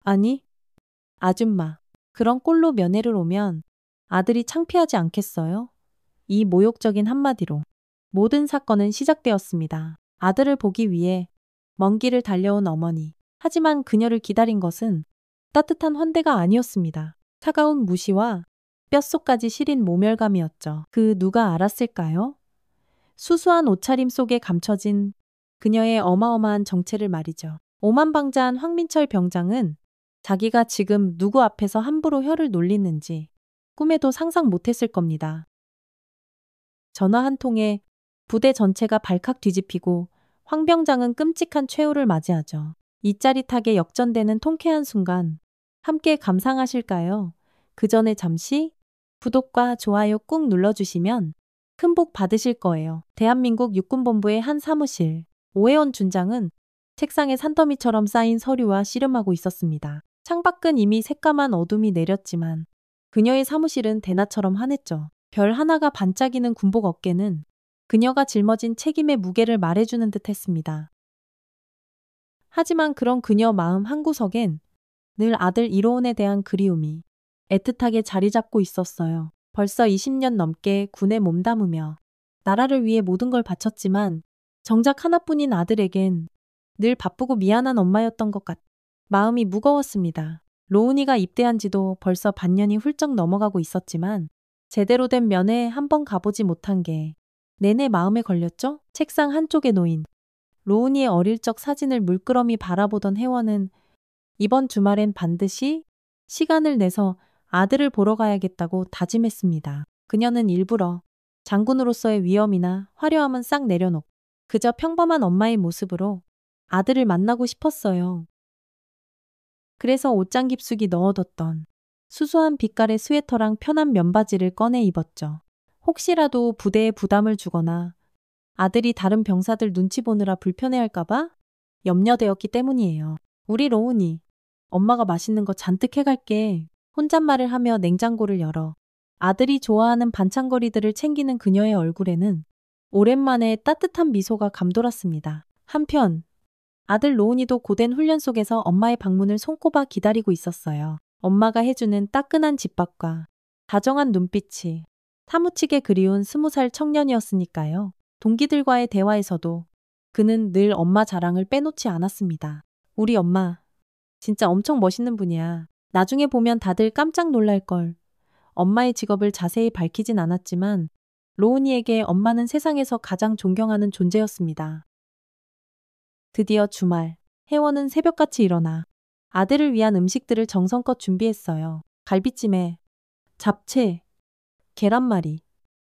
아니, 아줌마. 그런 꼴로 면회를 오면 아들이 창피하지 않겠어요? 이 모욕적인 한마디로 모든 사건은 시작되었습니다. 아들을 보기 위해 먼 길을 달려온 어머니. 하지만 그녀를 기다린 것은 따뜻한 환대가 아니었습니다. 차가운 무시와 뼛속까지 시린 모멸감이었죠. 그 누가 알았을까요? 수수한 옷차림 속에 감춰진 그녀의 어마어마한 정체를 말이죠. 오만방자한 황민철 병장은 자기가 지금 누구 앞에서 함부로 혀를 놀리는지 꿈에도 상상 못했을 겁니다. 전화 한 통에 부대 전체가 발칵 뒤집히고 황 병장은 끔찍한 최후를 맞이하죠. 이 짜릿하게 역전되는 통쾌한 순간 함께 감상하실까요? 그 전에 잠시 구독과 좋아요 꾹 눌러주시면 큰 복 받으실 거예요. 대한민국 육군본부의 한 사무실. 오해원 준장은 책상에 산더미처럼 쌓인 서류와 씨름하고 있었습니다. 창밖은 이미 새까만 어둠이 내렸지만 그녀의 사무실은 대낮처럼 환했죠. 별 하나가 반짝이는 군복 어깨는 그녀가 짊어진 책임의 무게를 말해주는 듯 했습니다. 하지만 그런 그녀 마음 한구석엔 늘 아들 이로운에 대한 그리움이 애틋하게 자리 잡고 있었어요. 벌써 20년 넘게 군에 몸담으며 나라를 위해 모든 걸 바쳤지만 정작 하나뿐인 아들에겐 늘 바쁘고 미안한 엄마였던 것 같. 마음이 무거웠습니다. 로운이가 입대한 지도 벌써 반년이 훌쩍 넘어가고 있었지만 제대로 된 면회 한번 가보지 못한 게 내내 마음에 걸렸죠? 책상 한쪽에 놓인 로운이의 어릴 적 사진을 물끄러미 바라보던 혜원은 이번 주말엔 반드시 시간을 내서 아들을 보러 가야겠다고 다짐했습니다. 그녀는 일부러 장군으로서의 위엄이나 화려함은 싹 내려놓고 그저 평범한 엄마의 모습으로 아들을 만나고 싶었어요. 그래서 옷장 깊숙이 넣어뒀던 수수한 빛깔의 스웨터랑 편한 면바지를 꺼내 입었죠. 혹시라도 부대에 부담을 주거나 아들이 다른 병사들 눈치 보느라 불편해할까봐 염려되었기 때문이에요. 우리 로운이, 엄마가 맛있는 거 잔뜩 해갈게. 혼잣말을 하며 냉장고를 열어 아들이 좋아하는 반찬거리들을 챙기는 그녀의 얼굴에는 오랜만에 따뜻한 미소가 감돌았습니다. 한편 아들 로운이도 고된 훈련 속에서 엄마의 방문을 손꼽아 기다리고 있었어요. 엄마가 해주는 따끈한 집밥과 다정한 눈빛이 사무치게 그리운 20살 청년이었으니까요. 동기들과의 대화에서도 그는 늘 엄마 자랑을 빼놓지 않았습니다. 우리 엄마 진짜 엄청 멋있는 분이야. 나중에 보면 다들 깜짝 놀랄걸. 엄마의 직업을 자세히 밝히진 않았지만 로운이에게 엄마는 세상에서 가장 존경하는 존재였습니다. 드디어 주말, 혜원은 새벽같이 일어나 아들을 위한 음식들을 정성껏 준비했어요. 갈비찜에 잡채, 계란말이,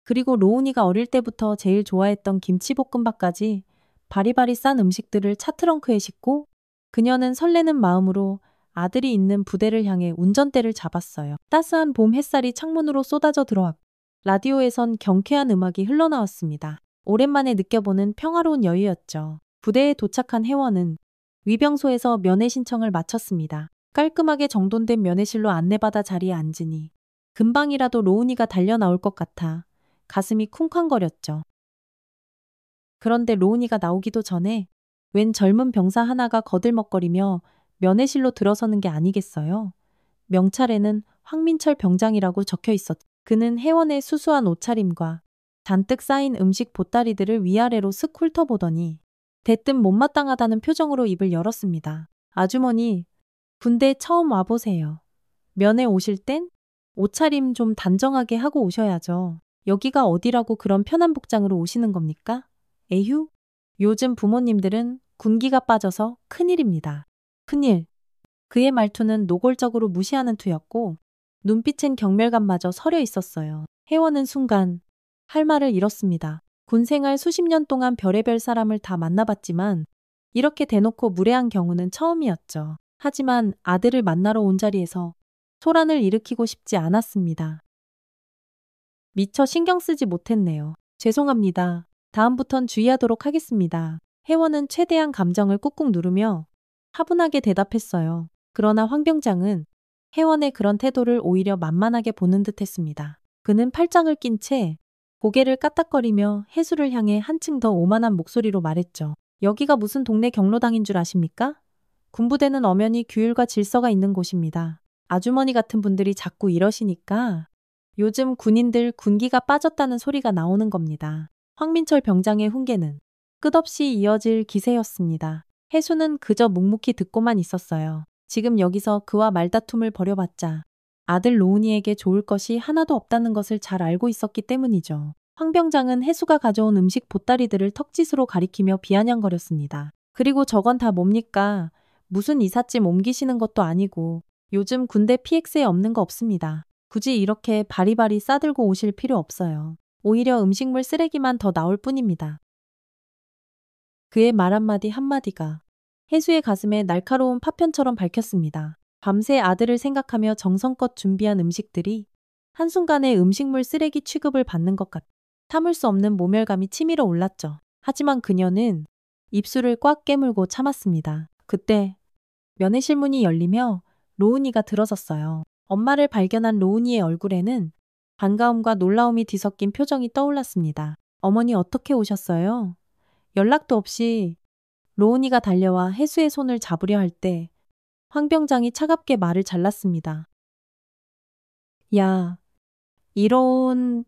그리고 로운이가 어릴 때부터 제일 좋아했던 김치볶음밥까지 바리바리 싼 음식들을 차트렁크에 싣고 그녀는 설레는 마음으로 아들이 있는 부대를 향해 운전대를 잡았어요. 따스한 봄 햇살이 창문으로 쏟아져 들어왔고 라디오에선 경쾌한 음악이 흘러나왔습니다. 오랜만에 느껴보는 평화로운 여유였죠. 부대에 도착한 혜원은 위병소에서 면회 신청을 마쳤습니다. 깔끔하게 정돈된 면회실로 안내받아 자리에 앉으니 금방이라도 로운이가 달려나올 것 같아 가슴이 쿵쾅거렸죠. 그런데 로운이가 나오기도 전에 웬 젊은 병사 하나가 거들먹거리며 면회실로 들어서는 게 아니겠어요? 명찰에는 황민철 병장이라고 적혀 있었죠. 그는 혜원의 수수한 옷차림과 잔뜩 쌓인 음식 보따리들을 위아래로 슥 훑어보더니 대뜸 못마땅하다는 표정으로 입을 열었습니다. 아주머니, 군대 처음 와보세요. 면회 오실 땐 옷차림 좀 단정하게 하고 오셔야죠. 여기가 어디라고 그런 편한 복장으로 오시는 겁니까? 에휴? 요즘 부모님들은 군기가 빠져서 큰일입니다. 큰일. 그의 말투는 노골적으로 무시하는 투였고 눈빛엔 경멸감마저 서려 있었어요. 혜원은 순간 할 말을 잃었습니다. 군 생활 수십 년 동안 별의별 사람을 다 만나봤지만 이렇게 대놓고 무례한 경우는 처음이었죠. 하지만 아들을 만나러 온 자리에서 소란을 일으키고 싶지 않았습니다. 미처 신경 쓰지 못했네요. 죄송합니다. 다음부턴 주의하도록 하겠습니다. 혜원은 최대한 감정을 꾹꾹 누르며 차분하게 대답했어요. 그러나 황 병장은 혜원의 그런 태도를 오히려 만만하게 보는 듯 했습니다. 그는 팔짱을 낀 채 고개를 까딱거리며 해수를 향해 한층 더 오만한 목소리로 말했죠. 여기가 무슨 동네 경로당인 줄 아십니까? 군부대는 엄연히 규율과 질서가 있는 곳입니다. 아주머니 같은 분들이 자꾸 이러시니까 요즘 군인들 군기가 빠졌다는 소리가 나오는 겁니다. 황민철 병장의 훈계는 끝없이 이어질 기세였습니다. 혜수는 그저 묵묵히 듣고만 있었어요. 지금 여기서 그와 말다툼을 벌여봤자 아들 로운이에게 좋을 것이 하나도 없다는 것을 잘 알고 있었기 때문이죠. 황 병장은 혜수가 가져온 음식 보따리들을 턱짓으로 가리키며 비아냥거렸습니다. 그리고 저건 다 뭡니까? 무슨 이삿짐 옮기시는 것도 아니고 요즘 군대 PX에 없는 거 없습니다. 굳이 이렇게 바리바리 싸들고 오실 필요 없어요. 오히려 음식물 쓰레기만 더 나올 뿐입니다. 그의 말 한마디 한마디가 혜수의 가슴에 날카로운 파편처럼 밝혔습니다. 밤새 아들을 생각하며 정성껏 준비한 음식들이 한순간에 음식물 쓰레기 취급을 받는 것 같아 참을 수 없는 모멸감이 치밀어 올랐죠. 하지만 그녀는 입술을 꽉 깨물고 참았습니다. 그때 면회실 문이 열리며 로운이가 들어섰어요. 엄마를 발견한 로운이의 얼굴에는 반가움과 놀라움이 뒤섞인 표정이 떠올랐습니다. 어머니 어떻게 오셨어요? 연락도 없이 로운이가 달려와 혜수의 손을 잡으려 할 때 황 병장이 차갑게 말을 잘랐습니다. 야, 이런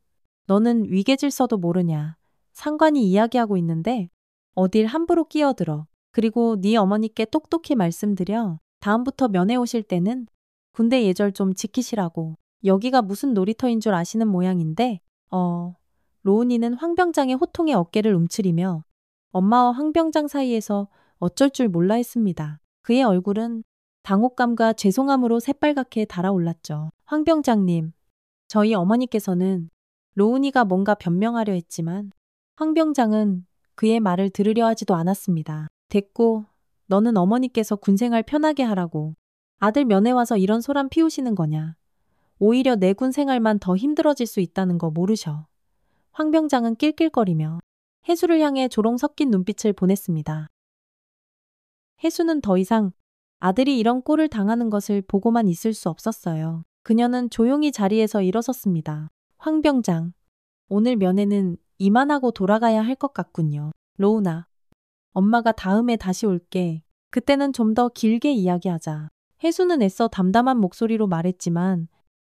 너는 위계질서도 모르냐. 상관이 이야기하고 있는데 어딜 함부로 끼어들어. 그리고 네 어머니께 똑똑히 말씀드려. 다음부터 면회 오실 때는 군대 예절 좀 지키시라고. 여기가 무슨 놀이터인 줄 아시는 모양인데 로운이는 황 병장의 호통에 어깨를 움츠리며 엄마와 황 병장 사이에서 어쩔 줄 몰라 했습니다. 그의 얼굴은 당혹감과 죄송함으로 새빨갛게 달아올랐죠. 황 병장님, 저희 어머니께서는 로운이가 뭔가 변명하려 했지만 황 병장은 그의 말을 들으려 하지도 않았습니다. 됐고, 너는 어머니께서 군생활 편하게 하라고 아들 면회 와서 이런 소란 피우시는 거냐. 오히려 내 군 생활만 더 힘들어질 수 있다는 거 모르셔. 황 병장은 낄낄거리며 혜수를 향해 조롱 섞인 눈빛을 보냈습니다. 혜수는 더 이상 아들이 이런 꼴을 당하는 것을 보고만 있을 수 없었어요. 그녀는 조용히 자리에서 일어섰습니다. 황 병장, 오늘 면회는 이만하고 돌아가야 할 것 같군요. 로운아, 엄마가 다음에 다시 올게. 그때는 좀 더 길게 이야기하자. 혜수는 애써 담담한 목소리로 말했지만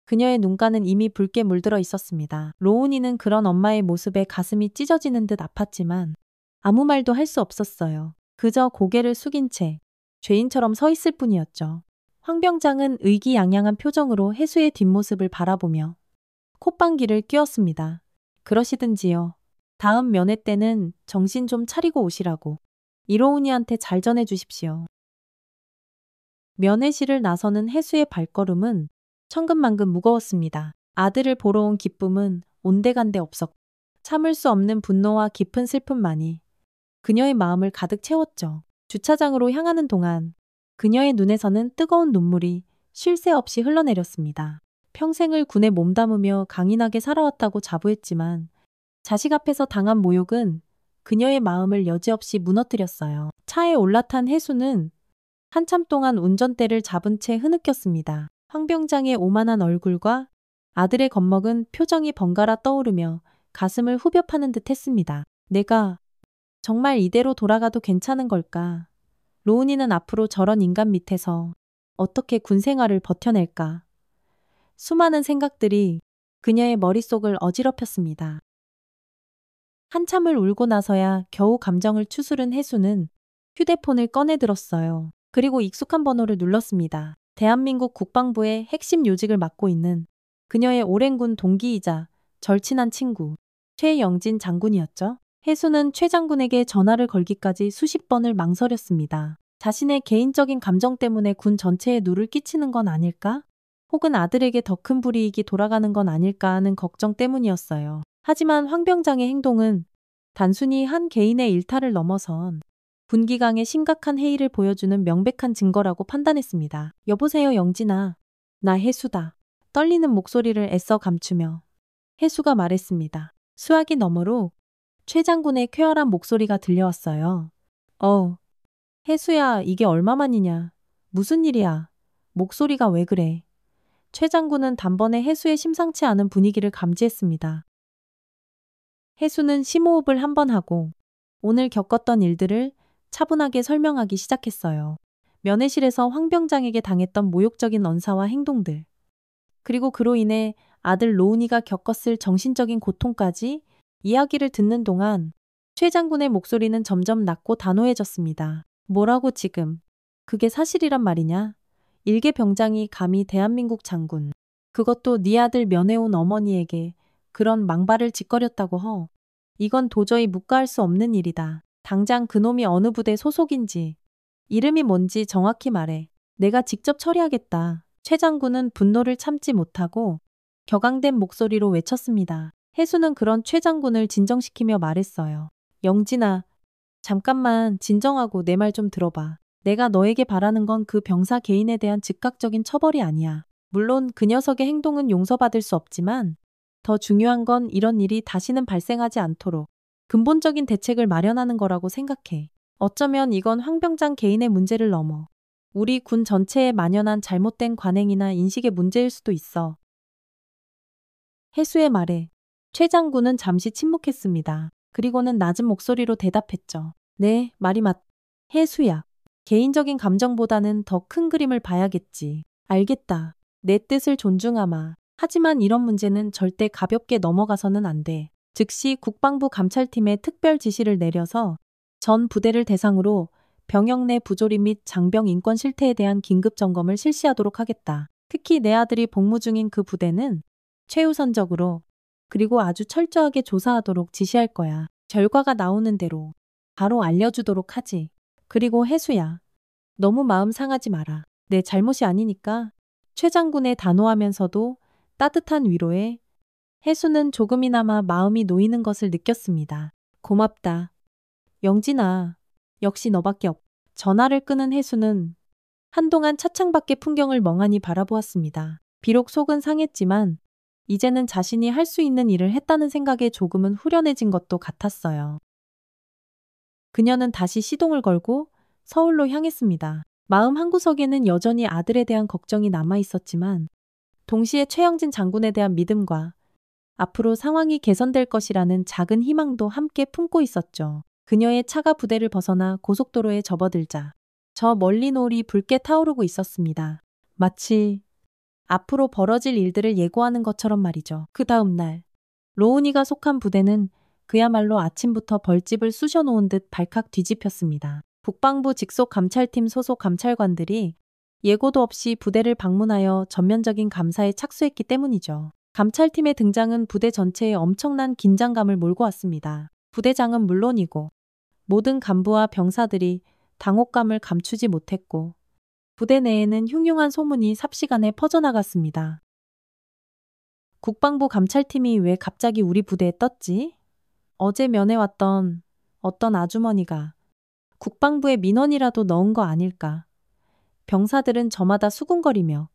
그녀의 눈가는 이미 붉게 물들어 있었습니다. 로운이는 그런 엄마의 모습에 가슴이 찢어지는 듯 아팠지만 아무 말도 할 수 없었어요. 그저 고개를 숙인 채 죄인처럼 서 있을 뿐이었죠. 황 병장은 의기양양한 표정으로 혜수의 뒷모습을 바라보며 콧방귀를 뀌었습니다. 그러시든지요. 다음 면회 때는 정신 좀 차리고 오시라고 이로운이한테 잘 전해 주십시오. 면회실을 나서는 혜수의 발걸음은 천근만근 무거웠습니다. 아들을 보러 온 기쁨은 온데간데 없었고 참을 수 없는 분노와 깊은 슬픔만이 그녀의 마음을 가득 채웠죠. 주차장으로 향하는 동안 그녀의 눈에서는 뜨거운 눈물이 쉴 새 없이 흘러내렸습니다. 평생을 군에 몸담으며 강인하게 살아왔다고 자부했지만 자식 앞에서 당한 모욕은 그녀의 마음을 여지없이 무너뜨렸어요. 차에 올라탄 혜수는 한참 동안 운전대를 잡은 채 흐느꼈습니다. 황 병장의 오만한 얼굴과 아들의 겁먹은 표정이 번갈아 떠오르며 가슴을 후벼 파는 듯 했습니다. 내가 정말 이대로 돌아가도 괜찮은 걸까? 로운이는 앞으로 저런 인간 밑에서 어떻게 군 생활을 버텨낼까? 수많은 생각들이 그녀의 머릿속을 어지럽혔습니다. 한참을 울고 나서야 겨우 감정을 추스른 혜수는 휴대폰을 꺼내 들었어요. 그리고 익숙한 번호를 눌렀습니다. 대한민국 국방부의 핵심 요직을 맡고 있는 그녀의 오랜 군 동기이자 절친한 친구 최영진 장군이었죠. 혜수는 최 장군에게 전화를 걸기까지 수십 번을 망설였습니다. 자신의 개인적인 감정 때문에 군 전체에 누를 끼치는 건 아닐까? 혹은 아들에게 더 큰 불이익이 돌아가는 건 아닐까 하는 걱정 때문이었어요. 하지만 황 병장의 행동은 단순히 한 개인의 일탈을 넘어선 군기강의 심각한 해이를 보여주는 명백한 증거라고 판단했습니다. 여보세요 영진아. 나 혜수다. 떨리는 목소리를 애써 감추며 혜수가 말했습니다. 수화기 너머로 최 장군의 쾌활한 목소리가 들려왔어요. 혜수야, 이게 얼마만이냐. 무슨 일이야. 목소리가 왜 그래. 최 장군은 단번에 혜수의 심상치 않은 분위기를 감지했습니다. 혜수는 심호흡을 한 번 하고 오늘 겪었던 일들을 차분하게 설명하기 시작했어요. 면회실에서 황 병장에게 당했던 모욕적인 언사와 행동들, 그리고 그로 인해 아들 로운이가 겪었을 정신적인 고통까지 이야기를 듣는 동안 최 장군의 목소리는 점점 낮고 단호해졌습니다. 뭐라고 지금? 그게 사실이란 말이냐? 일개 병장이 감히 대한민국 장군, 그것도 네 아들 면회 온 어머니에게 그런 망발을 짓거렸다고 허. 이건 도저히 묵과할 수 없는 일이다. 당장 그놈이 어느 부대 소속인지, 이름이 뭔지 정확히 말해. 내가 직접 처리하겠다. 최 장군은 분노를 참지 못하고 격앙된 목소리로 외쳤습니다. 혜수는 그런 최 장군을 진정시키며 말했어요. 영진아, 잠깐만 진정하고 내 말 좀 들어봐. 내가 너에게 바라는 건 그 병사 개인에 대한 즉각적인 처벌이 아니야. 물론 그 녀석의 행동은 용서받을 수 없지만 더 중요한 건 이런 일이 다시는 발생하지 않도록 근본적인 대책을 마련하는 거라고 생각해. 어쩌면 이건 황 병장 개인의 문제를 넘어 우리 군 전체에 만연한 잘못된 관행이나 인식의 문제일 수도 있어. 혜수의 말에 최 장군은 잠시 침묵했습니다. 그리고는 낮은 목소리로 대답했죠. 네, 말이 맞. 혜수야. 개인적인 감정보다는 더 큰 그림을 봐야겠지. 알겠다. 내 뜻을 존중하마. 하지만 이런 문제는 절대 가볍게 넘어가서는 안 돼. 즉시 국방부 감찰팀에 특별 지시를 내려서 전 부대를 대상으로 병역 내 부조리 및 장병 인권 실태에 대한 긴급 점검을 실시하도록 하겠다. 특히 내 아들이 복무 중인 그 부대는 최우선적으로 그리고 아주 철저하게 조사하도록 지시할 거야. 결과가 나오는 대로 바로 알려주도록 하지. 그리고 혜수야, 너무 마음 상하지 마라. 내 잘못이 아니니까. 최 장군의 단호하면서도 따뜻한 위로에 혜수는 조금이나마 마음이 놓이는 것을 느꼈습니다. 고맙다. 영진아, 역시 너밖에 없. 전화를 끄는 혜수는 한동안 차창 밖의 풍경을 멍하니 바라보았습니다. 비록 속은 상했지만 이제는 자신이 할 수 있는 일을 했다는 생각에 조금은 후련해진 것도 같았어요. 그녀는 다시 시동을 걸고 서울로 향했습니다. 마음 한구석에는 여전히 아들에 대한 걱정이 남아 있었지만 동시에 최영진 장군에 대한 믿음과 앞으로 상황이 개선될 것이라는 작은 희망도 함께 품고 있었죠. 그녀의 차가 부대를 벗어나 고속도로에 접어들자 저 멀리 노을이 붉게 타오르고 있었습니다. 마치 앞으로 벌어질 일들을 예고하는 것처럼 말이죠. 그 다음 날 로운이가 속한 부대는 그야말로 아침부터 벌집을 쑤셔놓은 듯 발칵 뒤집혔습니다. 국방부 직속 감찰팀 소속 감찰관들이 예고도 없이 부대를 방문하여 전면적인 감사에 착수했기 때문이죠. 감찰팀의 등장은 부대 전체에 엄청난 긴장감을 몰고 왔습니다. 부대장은 물론이고 모든 간부와 병사들이 당혹감을 감추지 못했고 부대 내에는 흉흉한 소문이 삽시간에 퍼져나갔습니다. 국방부 감찰팀이 왜 갑자기 우리 부대에 떴지? 어제 면회 왔던 어떤 아주머니가 국방부에 민원이라도 넣은 거 아닐까? 병사들은 저마다 수군거리며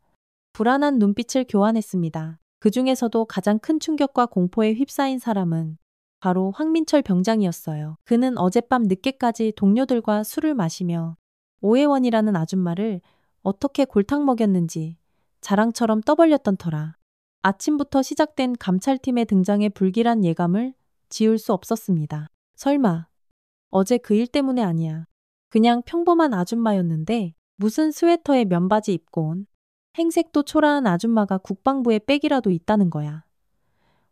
불안한 눈빛을 교환했습니다. 그 중에서도 가장 큰 충격과 공포에 휩싸인 사람은 바로 황민철 병장이었어요. 그는 어젯밤 늦게까지 동료들과 술을 마시며 오해원이라는 아줌마를 어떻게 골탕 먹였는지 자랑처럼 떠벌렸던 터라. 아침부터 시작된 감찰팀의 등장에 불길한 예감을 지울 수 없었습니다. 설마 어제 그 일 때문에 아니야. 그냥 평범한 아줌마였는데 무슨 스웨터에 면바지 입고 온 행색도 초라한 아줌마가 국방부에 백이라도 있다는 거야.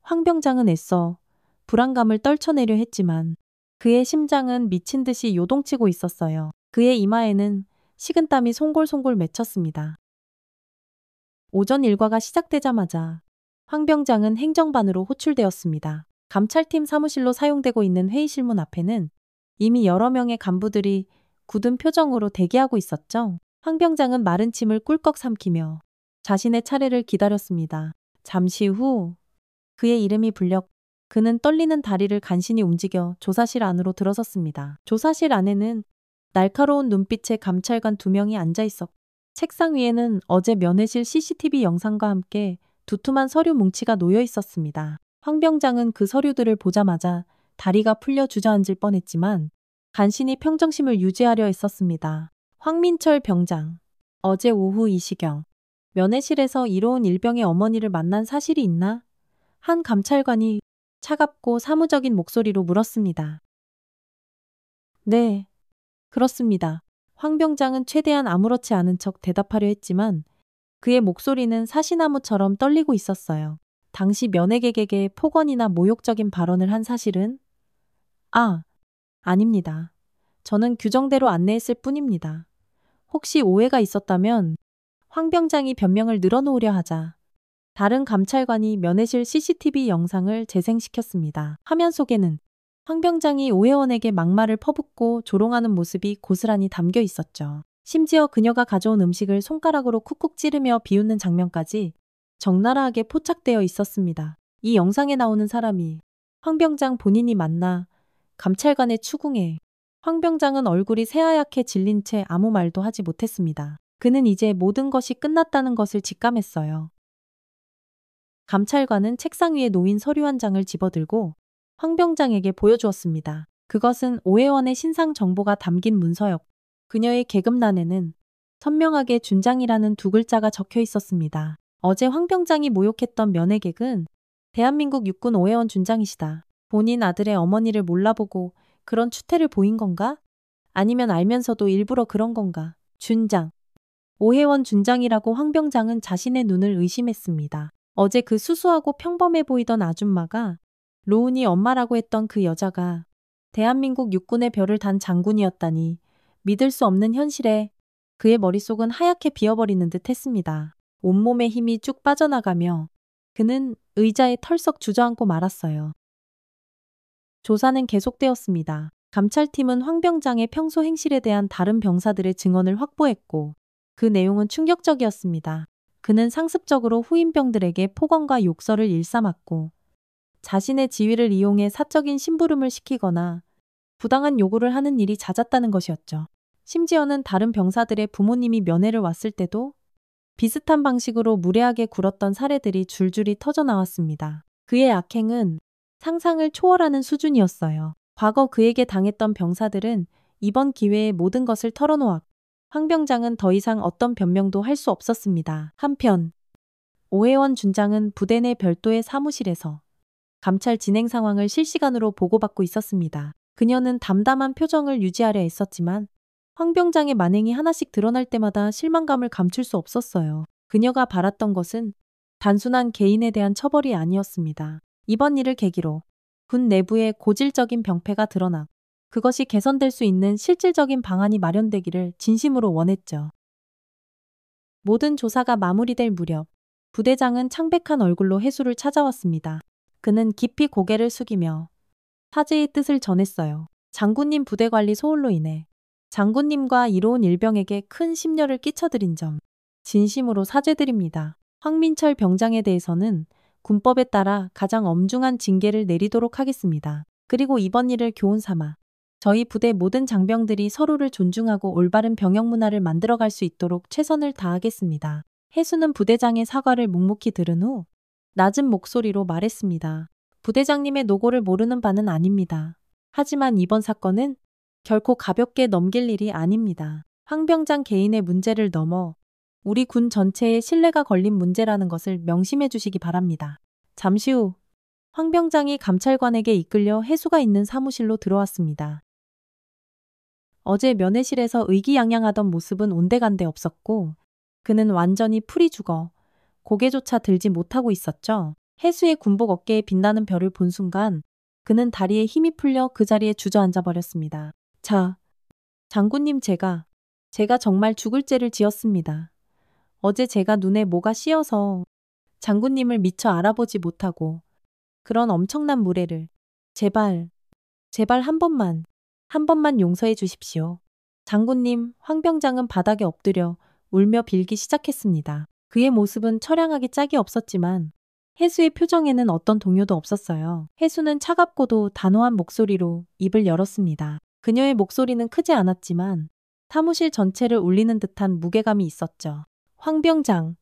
황 병장은 애써 불안감을 떨쳐내려 했지만 그의 심장은 미친 듯이 요동치고 있었어요. 그의 이마에는 식은땀이 송골송골 맺혔습니다. 오전 일과가 시작되자마자 황 병장은 행정반으로 호출되었습니다. 감찰팀 사무실로 사용되고 있는 회의실문 앞에는 이미 여러 명의 간부들이 굳은 표정으로 대기하고 있었죠. 황 병장은 마른 침을 꿀꺽 삼키며 자신의 차례를 기다렸습니다. 잠시 후 그의 이름이 불려 그는 떨리는 다리를 간신히 움직여 조사실 안으로 들어섰습니다. 조사실 안에는 날카로운 눈빛의 감찰관 2명이 앉아 있었고 책상 위에는 어제 면회실 CCTV 영상과 함께 두툼한 서류 뭉치가 놓여 있었습니다. 황 병장은 그 서류들을 보자마자 다리가 풀려 주저앉을 뻔했지만 간신히 평정심을 유지하려 했었습니다. 황민철 병장, 어제 오후 이 시경 면회실에서 이로운 일병의 어머니를 만난 사실이 있나? 한 감찰관이 차갑고 사무적인 목소리로 물었습니다. 네, 그렇습니다. 황 병장은 최대한 아무렇지 않은 척 대답하려 했지만 그의 목소리는 사시나무처럼 떨리고 있었어요. 당시 면회객에게 폭언이나 모욕적인 발언을 한 사실은? 아닙니다. 저는 규정대로 안내했을 뿐입니다. 혹시 오해가 있었다면 황 병장이 변명을 늘어놓으려 하자 다른 감찰관이 면회실 CCTV 영상을 재생시켰습니다. 화면 속에는 황 병장이 오해원에게 막말을 퍼붓고 조롱하는 모습이 고스란히 담겨 있었죠. 심지어 그녀가 가져온 음식을 손가락으로 쿡쿡 찌르며 비웃는 장면까지 적나라하게 포착되어 있었습니다. 이 영상에 나오는 사람이 황 병장 본인이 맞나 감찰관의 추궁에 황 병장은 얼굴이 새하얗게 질린 채 아무 말도 하지 못했습니다. 그는 이제 모든 것이 끝났다는 것을 직감했어요. 감찰관은 책상 위에 놓인 서류 한 장을 집어들고 황 병장에게 보여주었습니다. 그것은 오해원의 신상 정보가 담긴 문서였고 그녀의 계급란에는 선명하게 준장이라는 두 글자가 적혀 있었습니다. 어제 황 병장이 모욕했던 면회객은 대한민국 육군 오해원 준장이시다. 본인 아들의 어머니를 몰라보고 그런 추태를 보인 건가? 아니면 알면서도 일부러 그런 건가? 준장. 오해원 준장이라고 황 병장은 자신의 눈을 의심했습니다. 어제 그 수수하고 평범해 보이던 아줌마가 로운이 엄마라고 했던 그 여자가 대한민국 육군의 별을 단 장군이었다니 믿을 수 없는 현실에 그의 머릿속은 하얗게 비어버리는 듯 했습니다. 온몸에 힘이 쭉 빠져나가며 그는 의자에 털썩 주저앉고 말았어요. 조사는 계속되었습니다. 감찰팀은 황 병장의 평소 행실에 대한 다른 병사들의 증언을 확보했고 그 내용은 충격적이었습니다. 그는 상습적으로 후임병들에게 폭언과 욕설을 일삼았고 자신의 지위를 이용해 사적인 심부름을 시키거나 부당한 요구를 하는 일이 잦았다는 것이었죠. 심지어는 다른 병사들의 부모님이 면회를 왔을 때도 비슷한 방식으로 무례하게 굴었던 사례들이 줄줄이 터져 나왔습니다. 그의 악행은 상상을 초월하는 수준이었어요. 과거 그에게 당했던 병사들은 이번 기회에 모든 것을 털어놓았고 황 병장은 더 이상 어떤 변명도 할 수 없었습니다. 한편 오해원 준장은 부대 내 별도의 사무실에서 감찰 진행 상황을 실시간으로 보고받고 있었습니다. 그녀는 담담한 표정을 유지하려 애썼지만 황 병장의 만행이 하나씩 드러날 때마다 실망감을 감출 수 없었어요. 그녀가 바랐던 것은 단순한 개인에 대한 처벌이 아니었습니다. 이번 일을 계기로 군 내부의 고질적인 병폐가 드러나 그것이 개선될 수 있는 실질적인 방안이 마련되기를 진심으로 원했죠. 모든 조사가 마무리될 무렵 부대장은 창백한 얼굴로 해수를 찾아왔습니다. 그는 깊이 고개를 숙이며 사죄의 뜻을 전했어요. 장군님 부대관리 소홀로 인해 장군님과 이로운 일병에게 큰 심려를 끼쳐드린 점 진심으로 사죄드립니다. 황민철 병장에 대해서는 군법에 따라 가장 엄중한 징계를 내리도록 하겠습니다. 그리고 이번 일을 교훈 삼아 저희 부대 모든 장병들이 서로를 존중하고 올바른 병영 문화를 만들어갈 수 있도록 최선을 다하겠습니다. 해수는 부대장의 사과를 묵묵히 들은 후 낮은 목소리로 말했습니다. 부대장님의 노고를 모르는 바는 아닙니다. 하지만 이번 사건은 결코 가볍게 넘길 일이 아닙니다. 황 병장 개인의 문제를 넘어 우리 군 전체의 신뢰가 걸린 문제라는 것을 명심해 주시기 바랍니다. 잠시 후 황 병장이 감찰관에게 이끌려 해수가 있는 사무실로 들어왔습니다. 어제 면회실에서 의기양양하던 모습은 온데간데 없었고 그는 완전히 풀이 죽어 고개조차 들지 못하고 있었죠. 해수의 군복 어깨에 빛나는 별을 본 순간 그는 다리에 힘이 풀려 그 자리에 주저앉아 버렸습니다. 장군님 제가 정말 죽을 죄를 지었습니다. 어제 제가 눈에 뭐가 씌어서 장군님을 미처 알아보지 못하고 그런 엄청난 무례를 제발 한 번만 용서해 주십시오. 장군님, 황 병장은 바닥에 엎드려 울며 빌기 시작했습니다. 그의 모습은 처량하기 짝이 없었지만 해수의 표정에는 어떤 동요도 없었어요. 해수는 차갑고도 단호한 목소리로 입을 열었습니다. 그녀의 목소리는 크지 않았지만 사무실 전체를 울리는 듯한 무게감이 있었죠. 황 병장,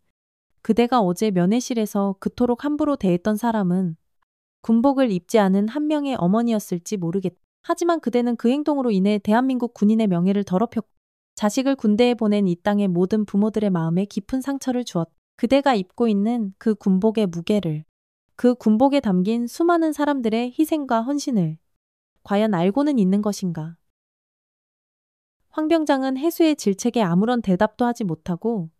그대가 어제 면회실에서 그토록 함부로 대했던 사람은 군복을 입지 않은 한 명의 어머니였을지 모르겠다. 하지만 그대는 그 행동으로 인해 대한민국 군인의 명예를 더럽혔고 자식을 군대에 보낸 이 땅의 모든 부모들의 마음에 깊은 상처를 주었다. 그대가 입고 있는 그 군복의 무게를, 그 군복에 담긴 수많은 사람들의 희생과 헌신을 과연 알고는 있는 것인가? 황병장은 해수의 질책에 아무런 대답도 하지 못하고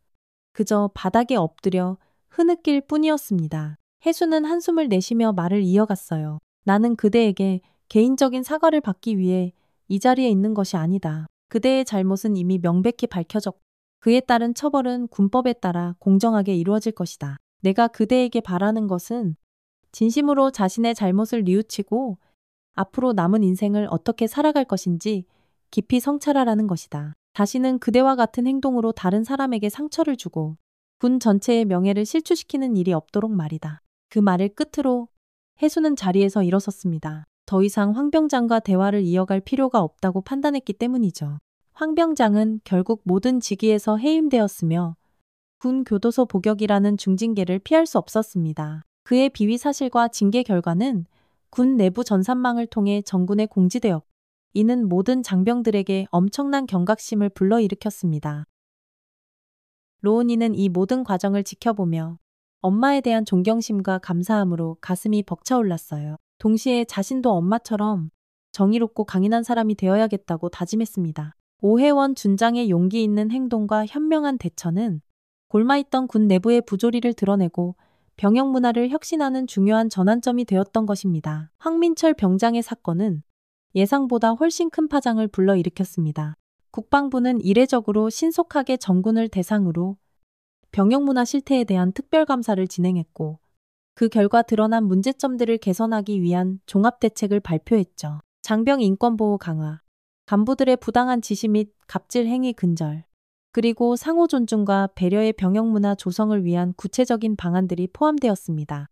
그저 바닥에 엎드려 흐느낄 뿐이었습니다. 해수는 한숨을 내쉬며 말을 이어갔어요. 나는 그대에게 개인적인 사과를 받기 위해 이 자리에 있는 것이 아니다. 그대의 잘못은 이미 명백히 밝혀졌고 그에 따른 처벌은 군법에 따라 공정하게 이루어질 것이다. 내가 그대에게 바라는 것은 진심으로 자신의 잘못을 뉘우치고 앞으로 남은 인생을 어떻게 살아갈 것인지 깊이 성찰하라는 것이다. 다시는 그대와 같은 행동으로 다른 사람에게 상처를 주고 군 전체의 명예를 실추시키는 일이 없도록 말이다. 그 말을 끝으로 해수는 자리에서 일어섰습니다. 더 이상 황병장과 대화를 이어갈 필요가 없다고 판단했기 때문이죠. 황병장은 결국 모든 직위에서 해임되었으며 군 교도소 복역이라는 중징계를 피할 수 없었습니다. 그의 비위 사실과 징계 결과는 군 내부 전산망을 통해 정군에 공지되었고 이는 모든 장병들에게 엄청난 경각심을 불러일으켰습니다. 로운이는 이 모든 과정을 지켜보며 엄마에 대한 존경심과 감사함으로 가슴이 벅차올랐어요. 동시에 자신도 엄마처럼 정의롭고 강인한 사람이 되어야겠다고 다짐했습니다. 오해원 준장의 용기 있는 행동과 현명한 대처는 골마있던 군 내부의 부조리를 드러내고 병영 문화를 혁신하는 중요한 전환점이 되었던 것입니다. 황민철 병장의 사건은 예상보다 훨씬 큰 파장을 불러일으켰습니다. 국방부는 이례적으로 신속하게 정군을 대상으로 병영문화 실태에 대한 특별감사를 진행했고 그 결과 드러난 문제점들을 개선하기 위한 종합대책을 발표했죠. 장병 인권보호 강화, 간부들의 부당한 지시 및 갑질 행위 근절, 그리고 상호 존중과 배려의 병영문화 조성을 위한 구체적인 방안들이 포함되었습니다.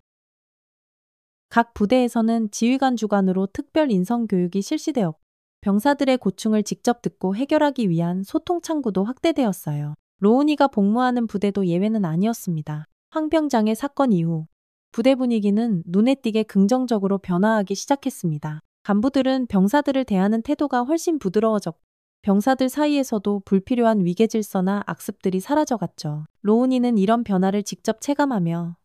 각 부대에서는 지휘관 주관으로 특별 인성 교육이 실시되었고 병사들의 고충을 직접 듣고 해결하기 위한 소통 창구도 확대되었어요. 로운이가 복무하는 부대도 예외는 아니었습니다. 황병장의 사건 이후 부대 분위기는 눈에 띄게 긍정적으로 변화하기 시작했습니다. 간부들은 병사들을 대하는 태도가 훨씬 부드러워졌고 병사들 사이에서도 불필요한 위계 질서나 악습들이 사라져갔죠. 로운이는 이런 변화를 직접 체감하며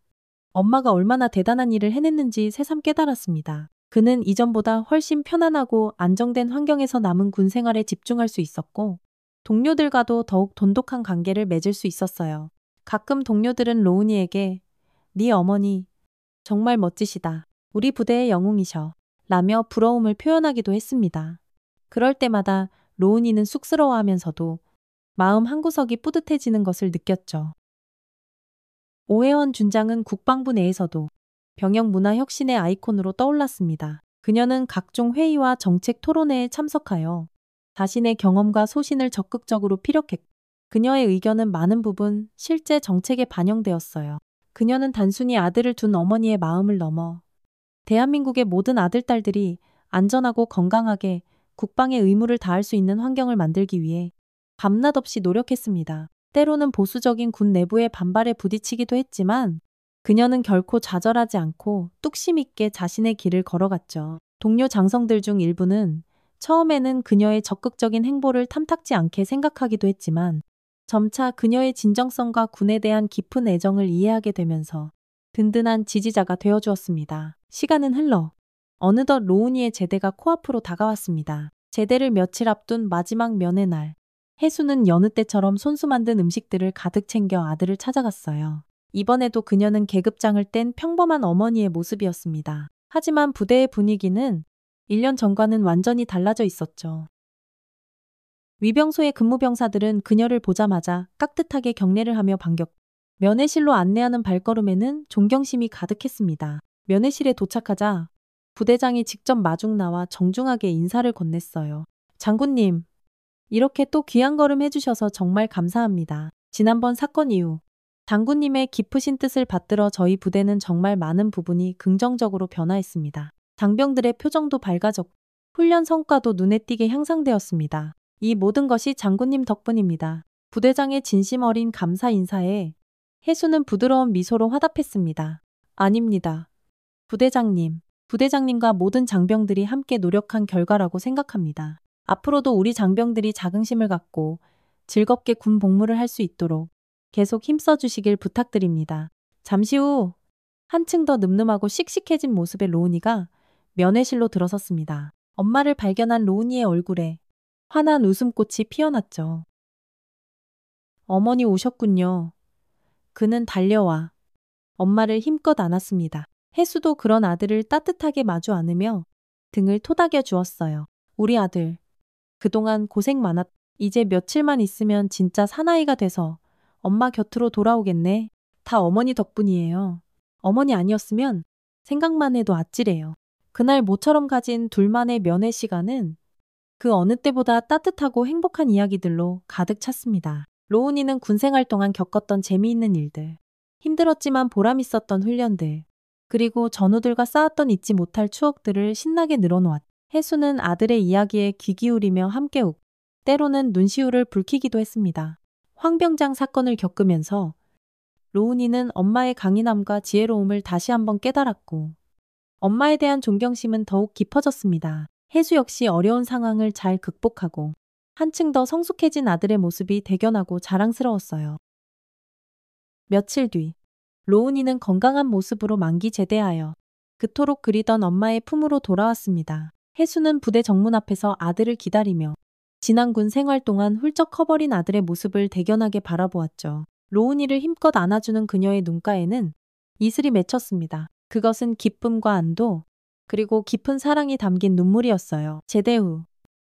엄마가 얼마나 대단한 일을 해냈는지 새삼 깨달았습니다. 그는 이전보다 훨씬 편안하고 안정된 환경에서 남은 군 생활에 집중할 수 있었고 동료들과도 더욱 돈독한 관계를 맺을 수 있었어요. 가끔 동료들은 로운이에게 네 어머니 정말 멋지시다. 우리 부대의 영웅이셔. 라며 부러움을 표현하기도 했습니다. 그럴 때마다 로운이는 쑥스러워하면서도 마음 한구석이 뿌듯해지는 것을 느꼈죠. 오해원 준장은 국방부 내에서도 병영 문화 혁신의 아이콘으로 떠올랐습니다. 그녀는 각종 회의와 정책 토론회에 참석하여 자신의 경험과 소신을 적극적으로 피력했고 그녀의 의견은 많은 부분 실제 정책에 반영되었어요. 그녀는 단순히 아들을 둔 어머니의 마음을 넘어 대한민국의 모든 아들, 딸들이 안전하고 건강하게 국방의 의무를 다할 수 있는 환경을 만들기 위해 밤낮 없이 노력했습니다. 때로는 보수적인 군 내부의 반발에 부딪히기도 했지만 그녀는 결코 좌절하지 않고 뚝심 있게 자신의 길을 걸어갔죠. 동료 장성들 중 일부는 처음에는 그녀의 적극적인 행보를 탐탁지 않게 생각하기도 했지만 점차 그녀의 진정성과 군에 대한 깊은 애정을 이해하게 되면서 든든한 지지자가 되어주었습니다. 시간은 흘러 어느덧 로운이의 제대가 코앞으로 다가왔습니다. 제대를 며칠 앞둔 마지막 면회 날, 해수는 여느 때처럼 손수 만든 음식들을 가득 챙겨 아들을 찾아갔어요. 이번에도 그녀는 계급장을 뗀 평범한 어머니의 모습이었습니다. 하지만 부대의 분위기는 1년 전과는 완전히 달라져 있었죠. 위병소의 근무병사들은 그녀를 보자마자 깍듯하게 경례를 하며 반겼고 면회실로 안내하는 발걸음에는 존경심이 가득했습니다. 면회실에 도착하자 부대장이 직접 마중 나와 정중하게 인사를 건넸어요. 장군님, 이렇게 또 귀한 걸음 해주셔서 정말 감사합니다. 지난번 사건 이후 장군님의 깊으신 뜻을 받들어 저희 부대는 정말 많은 부분이 긍정적으로 변화했습니다. 장병들의 표정도 밝아졌고 훈련 성과도 눈에 띄게 향상되었습니다. 이 모든 것이 장군님 덕분입니다. 부대장의 진심 어린 감사 인사에 해수는 부드러운 미소로 화답했습니다. 아닙니다. 부대장님, 부대장님과 모든 장병들이 함께 노력한 결과라고 생각합니다. 앞으로도 우리 장병들이 자긍심을 갖고 즐겁게 군 복무를 할 수 있도록 계속 힘써 주시길 부탁드립니다. 잠시 후 한층 더 늠름하고 씩씩해진 모습의 로운이가 면회실로 들어섰습니다. 엄마를 발견한 로운이의 얼굴에 환한 웃음꽃이 피어났죠. 어머니 오셨군요. 그는 달려와 엄마를 힘껏 안았습니다. 혜수도 그런 아들을 따뜻하게 마주 안으며 등을 토닥여 주었어요. 우리 아들, 그동안 고생 많았. 이제 며칠만 있으면 진짜 사나이가 돼서 엄마 곁으로 돌아오겠네. 다 어머니 덕분이에요. 어머니 아니었으면 생각만 해도 아찔해요. 그날 모처럼 가진 둘만의 면회 시간은 그 어느 때보다 따뜻하고 행복한 이야기들로 가득 찼습니다. 로운이는 군 생활 동안 겪었던 재미있는 일들, 힘들었지만 보람 있었던 훈련들, 그리고 전우들과 쌓았던 잊지 못할 추억들을 신나게 늘어놓았. 혜수는 아들의 이야기에 귀 기울이며 함께 웃고 때로는 눈시울을 붉히기도 했습니다. 황병장 사건을 겪으면서 로운이는 엄마의 강인함과 지혜로움을 다시 한번 깨달았고 엄마에 대한 존경심은 더욱 깊어졌습니다. 혜수 역시 어려운 상황을 잘 극복하고 한층 더 성숙해진 아들의 모습이 대견하고 자랑스러웠어요. 며칠 뒤 로운이는 건강한 모습으로 만기 제대하여 그토록 그리던 엄마의 품으로 돌아왔습니다. 혜수는 부대 정문 앞에서 아들을 기다리며 지난 군 생활 동안 훌쩍 커버린 아들의 모습을 대견하게 바라보았죠. 로운이를 힘껏 안아주는 그녀의 눈가에는 이슬이 맺혔습니다. 그것은 기쁨과 안도, 그리고 깊은 사랑이 담긴 눈물이었어요. 제대 후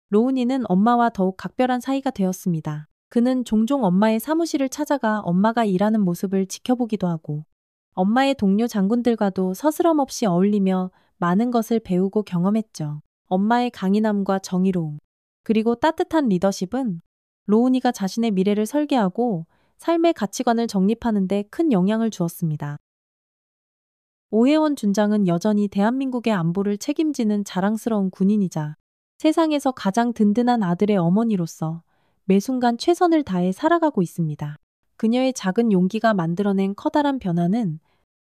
로운이는 엄마와 더욱 각별한 사이가 되었습니다. 그는 종종 엄마의 사무실을 찾아가 엄마가 일하는 모습을 지켜보기도 하고 엄마의 동료 장군들과도 서스럼 없이 어울리며 많은 것을 배우고 경험했죠. 엄마의 강인함과 정의로움, 그리고 따뜻한 리더십은 로운이가 자신의 미래를 설계하고 삶의 가치관을 정립하는 데 큰 영향을 주었습니다. 오혜원 준장은 여전히 대한민국의 안보를 책임지는 자랑스러운 군인이자 세상에서 가장 든든한 아들의 어머니로서 매 순간 최선을 다해 살아가고 있습니다. 그녀의 작은 용기가 만들어낸 커다란 변화는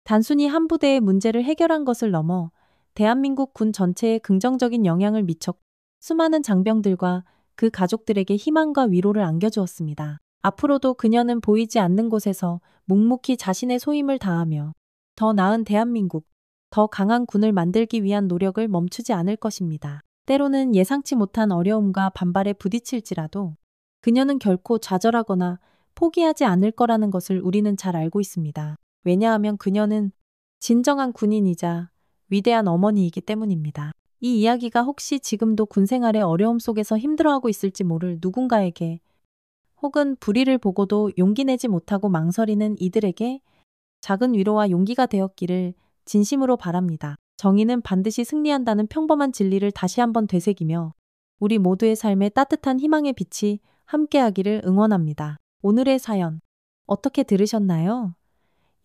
단순히 한 부대의 문제를 해결한 것을 넘어 대한민국 군 전체에 긍정적인 영향을 미쳤고 수많은 장병들과 그 가족들에게 희망과 위로를 안겨주었습니다. 앞으로도 그녀는 보이지 않는 곳에서 묵묵히 자신의 소임을 다하며 더 나은 대한민국, 더 강한 군을 만들기 위한 노력을 멈추지 않을 것입니다. 때로는 예상치 못한 어려움과 반발에 부딪힐지라도 그녀는 결코 좌절하거나 포기하지 않을 거라는 것을 우리는 잘 알고 있습니다. 왜냐하면 그녀는 진정한 군인이자 위대한 어머니이기 때문입니다. 이 이야기가 혹시 지금도 군 생활의 어려움 속에서 힘들어하고 있을지 모를 누군가에게 혹은 불의를 보고도 용기 내지 못하고 망설이는 이들에게 작은 위로와 용기가 되었기를 진심으로 바랍니다. 정의는 반드시 승리한다는 평범한 진리를 다시 한번 되새기며 우리 모두의 삶에 따뜻한 희망의 빛이 함께하기를 응원합니다. 오늘의 사연 어떻게 들으셨나요?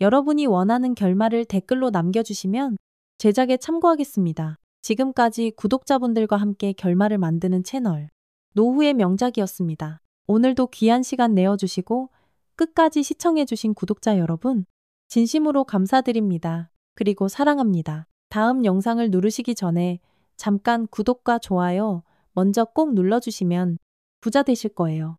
여러분이 원하는 결말을 댓글로 남겨주시면 제작에 참고하겠습니다. 지금까지 구독자분들과 함께 결말을 만드는 채널 노후의 명작이었습니다. 오늘도 귀한 시간 내어주시고 끝까지 시청해주신 구독자 여러분 진심으로 감사드립니다. 그리고 사랑합니다. 다음 영상을 누르시기 전에 잠깐 구독과 좋아요 먼저 꼭 눌러주시면 부자 되실 거예요.